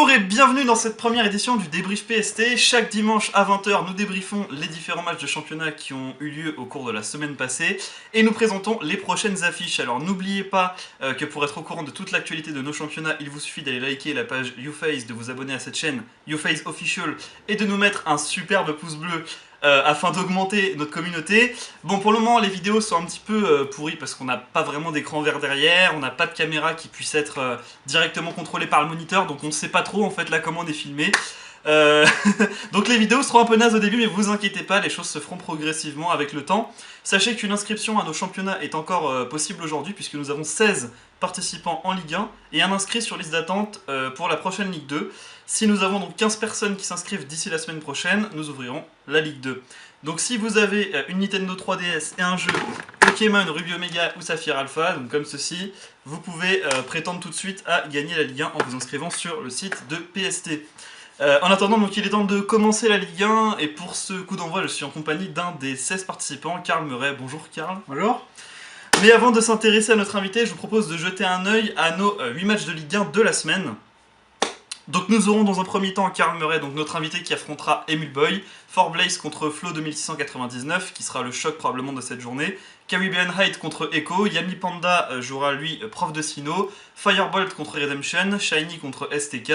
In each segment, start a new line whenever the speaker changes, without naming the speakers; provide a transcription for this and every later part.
Bonjour et bienvenue dans cette première édition du débrief PST. Chaque dimanche à 20 h, nous débriefons les différents matchs de championnat qui ont eu lieu au cours de la semaine passée et nous présentons les prochaines affiches. Alors n'oubliez pas que pour être au courant de toute l'actualité de nos championnats, il vous suffit d'aller liker la page YouFace, de vous abonner à cette chaîne YouFace Official et de nous mettre un superbe pouce bleu afin d'augmenter notre communauté. Bon, pour le moment, les vidéos sont un petit peu pourries parce qu'on n'a pas vraiment d'écran vert derrière, on n'a pas de caméra qui puisse être directement contrôlée par le moniteur, donc on ne sait pas trop en fait là comment on est filmé. Donc les vidéos seront un peu nazes au début, mais vous inquiétez pas, les choses se feront progressivement avec le temps. Sachez qu'une inscription à nos championnats est encore possible aujourd'hui puisque nous avons 16 participants en Ligue 1 et un inscrit sur liste d'attente pour la prochaine Ligue 2. Si nous avons donc 15 personnes qui s'inscrivent d'ici la semaine prochaine, nous ouvrirons la Ligue 2. Donc si vous avez une Nintendo 3DS et un jeu Pokémon, Ruby Omega ou Saphir Alpha, donc comme ceci, vous pouvez prétendre tout de suite à gagner la Ligue 1 en vous inscrivant sur le site de PST. En attendant, donc il est temps de commencer la Ligue 1 et pour ce coup d'envoi, je suis en compagnie d'un des 16 participants, Karl Murray. Bonjour Karl.
Bonjour.
Mais avant de s'intéresser à notre invité, je vous propose de jeter un œil à nos 8 matchs de Ligue 1 de la semaine. Donc nous aurons dans un premier temps Karl Murray, donc notre invité qui affrontera Emil Boy, Forblaze contre Flo 2699, qui sera le choc probablement de cette journée, Caribbean Height contre Echo, Yami Panda jouera lui Prof de Sino, Firebolt contre Redemption, Shiny contre STK,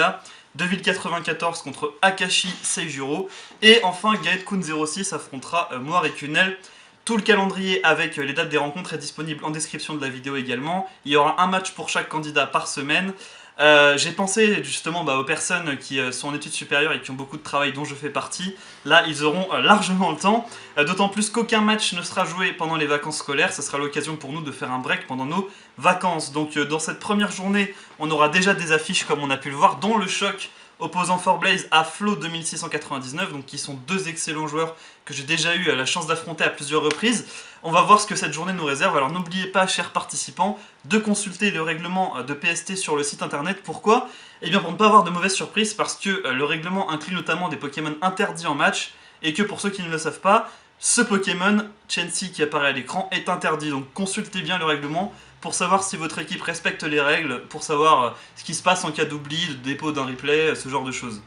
Deville 94 contre Akashi Seijuro, et enfin Gaet-kun 06 affrontera Moire et Kunel. Tout le calendrier avec les dates des rencontres est disponible en description de la vidéo également. Il y aura un match pour chaque candidat par semaine. J'ai pensé justement aux personnes qui sont en études supérieures et qui ont beaucoup de travail dont je fais partie. Là, ils auront largement le temps, d'autant plus qu'aucun match ne sera joué pendant les vacances scolaires. Ce sera l'occasion pour nous de faire un break pendant nos vacances. Donc dans cette première journée, on aura déjà des affiches comme on a pu le voir, dont le choc opposant Forblaze à Flo 2699, donc qui sont deux excellents joueurs que j'ai déjà eu la chance d'affronter à plusieurs reprises. On va voir ce que cette journée nous réserve, alors n'oubliez pas, chers participants, de consulter le règlement de PST sur le site internet. Pourquoi ? Eh bien pour ne pas avoir de mauvaises surprises, parce que le règlement inclut notamment des Pokémon interdits en match, et que pour ceux qui ne le savent pas, ce Pokémon, Chansey qui apparaît à l'écran, est interdit. Donc consultez bien le règlement pour savoir si votre équipe respecte les règles, pour savoir ce qui se passe en cas d'oubli, de dépôt d'un replay, ce genre de choses.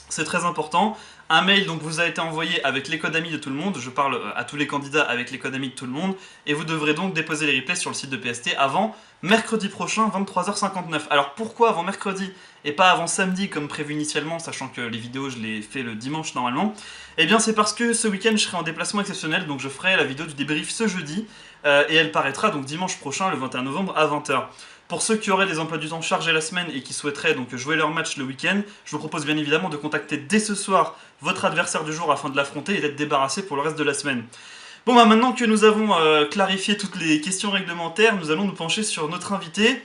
C'est très important. Un mail donc vous a été envoyé avec les codes amis de tout le monde, je parle à tous les candidats avec les codes amis de tout le monde, et vous devrez donc déposer les replays sur le site de PST avant mercredi prochain, 23h59. Alors pourquoi avant mercredi et pas avant samedi comme prévu initialement, sachant que les vidéos je les fais le dimanche normalement? Eh bien c'est parce que ce week-end je serai en déplacement exceptionnel, donc je ferai la vidéo du débrief ce jeudi, et elle paraîtra donc dimanche prochain, le 21 novembre à 20 h. Pour ceux qui auraient des emplois du temps chargés la semaine et qui souhaiteraient donc jouer leur match le week-end, je vous propose bien évidemment de contacter dès ce soir votre adversaire du jour afin de l'affronter et d'être débarrassé pour le reste de la semaine. Bon bah maintenant que nous avons clarifié toutes les questions réglementaires, nous allons nous pencher sur notre invité.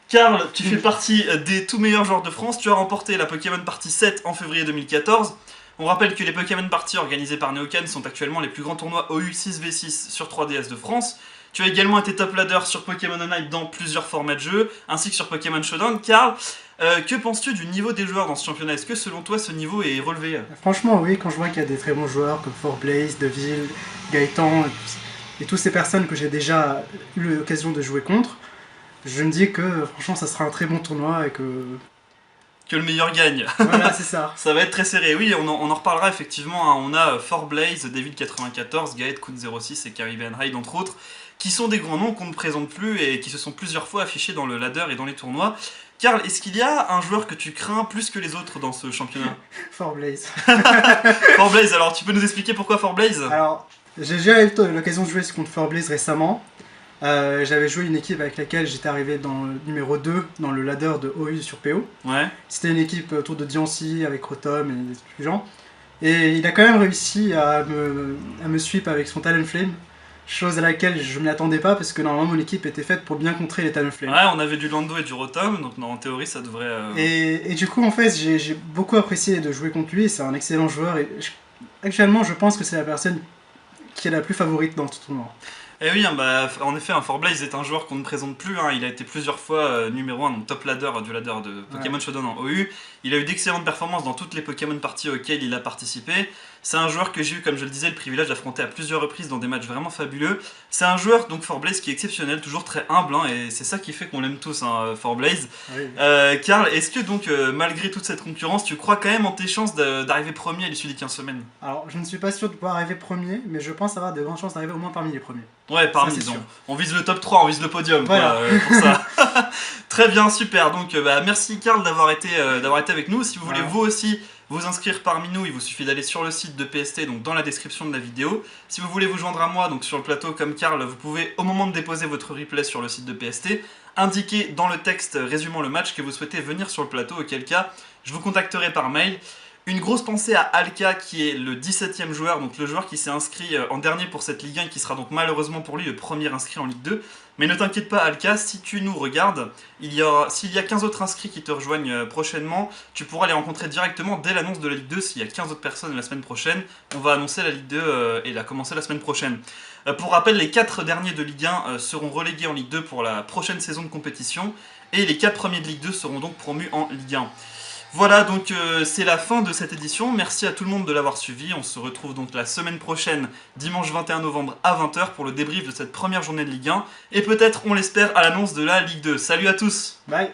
Karl, tu fais partie des tout meilleurs joueurs de France, tu as remporté la Pokémon Party 7 en février 2014. On rappelle que les Pokémon Party organisés par Neocan sont actuellement les plus grands tournois OU 6v6 sur 3DS de France. Tu as également été top ladder sur Pokémon Unite dans plusieurs formats de jeu, ainsi que sur Pokémon Showdown. Karl, que penses-tu du niveau des joueurs dans ce championnat? Est-ce que selon toi ce niveau est relevé?
Franchement oui, quand je vois qu'il y a des très bons joueurs comme Forblaze, Deville, Gaëtan et toutes ces personnes que j'ai déjà eu l'occasion de jouer contre, je me dis que franchement ça sera un très bon tournoi et que
le meilleur gagne.
Voilà, c'est ça.
Ça va être très serré. Oui, on en reparlera effectivement. Hein. On a Forblaze, David 94, Gaet-kun 06 et Caribbean Height entre autres, qui sont des grands noms qu'on ne présente plus et qui se sont plusieurs fois affichés dans le ladder et dans les tournois. Karl, est-ce qu'il y a un joueur que tu crains plus que les autres dans ce championnat?
Forblaze.
Forblaze, alors tu peux nous expliquer pourquoi Forblaze?
Alors, j'ai déjà eu l'occasion de jouer contre Forblaze récemment. J'avais joué une équipe avec laquelle j'étais arrivé dans le numéro 2 dans le ladder de OU sur PO.
Ouais.
C'était une équipe autour de Diancy avec Rotom et des gens. Et il a quand même réussi à me sweep avec son Talonflame. Chose à laquelle je ne m'y attendais pas parce que normalement mon équipe était faite pour bien contrer les Talonflame.
Ouais, on avait du Lando et du Rotom, donc en théorie ça devrait...
Et du coup en fait j'ai beaucoup apprécié de jouer contre lui, c'est un excellent joueur et actuellement je pense que c'est la personne qui est la plus favorite dans tout tournoi.
Eh oui, hein, bah, en effet, Forblaze est un joueur qu'on ne présente plus, hein. Il a été plusieurs fois numéro 1, donc top ladder du ladder de Pokémon Showdown en OU. Il a eu d'excellentes performances dans toutes les Pokémon parties auxquelles il a participé. C'est un joueur que j'ai eu, comme je le disais, le privilège d'affronter à plusieurs reprises dans des matchs vraiment fabuleux. C'est un joueur, donc Forblaze, qui est exceptionnel, toujours très humble, hein, et c'est ça qui fait qu'on l'aime tous, hein, Forblaze.
Oui.
Karl, est-ce que donc, malgré toute cette concurrence, tu crois quand même en tes chances d'arriver premier à l'issue des 15 semaines?
Alors, je ne suis pas sûr de pouvoir arriver premier, mais je pense avoir de grandes chances d'arriver au moins parmi les premiers.
Ouais, parmi,
Ça, c'est sûr.
on vise le top 3, on vise le podium,
Voilà.
quoi, pour ça. Très bien, super. Donc, merci Karl d'avoir été avec nous. Si vous voulez
Voilà.
vous aussi vous inscrire parmi nous, il vous suffit d'aller sur le site de PST, donc dans la description de la vidéo. Si vous voulez vous joindre à moi, donc sur le plateau comme Karl, vous pouvez, au moment de déposer votre replay sur le site de PST, indiquer dans le texte résumant le match que vous souhaitez venir sur le plateau, auquel cas je vous contacterai par mail. Une grosse pensée à Alka qui est le 17ème joueur, donc le joueur qui s'est inscrit en dernier pour cette Ligue 1 qui sera donc malheureusement pour lui le premier inscrit en Ligue 2. Mais ne t'inquiète pas Alka, si tu nous regardes, s'il y a 15 autres inscrits qui te rejoignent prochainement, tu pourras les rencontrer directement dès l'annonce de la Ligue 2. S'il y a 15 autres personnes la semaine prochaine, on va annoncer la Ligue 2 et la commencer la semaine prochaine. Pour rappel, les 4 derniers de Ligue 1 seront relégués en Ligue 2 pour la prochaine saison de compétition et les 4 premiers de Ligue 2 seront donc promus en Ligue 1. Voilà, donc c'est la fin de cette édition. Merci à tout le monde de l'avoir suivi. On se retrouve donc la semaine prochaine, dimanche 21 novembre à 20h pour le débrief de cette première journée de Ligue 1. Et peut-être, on l'espère, à l'annonce de la Ligue 2. Salut à tous!
Bye.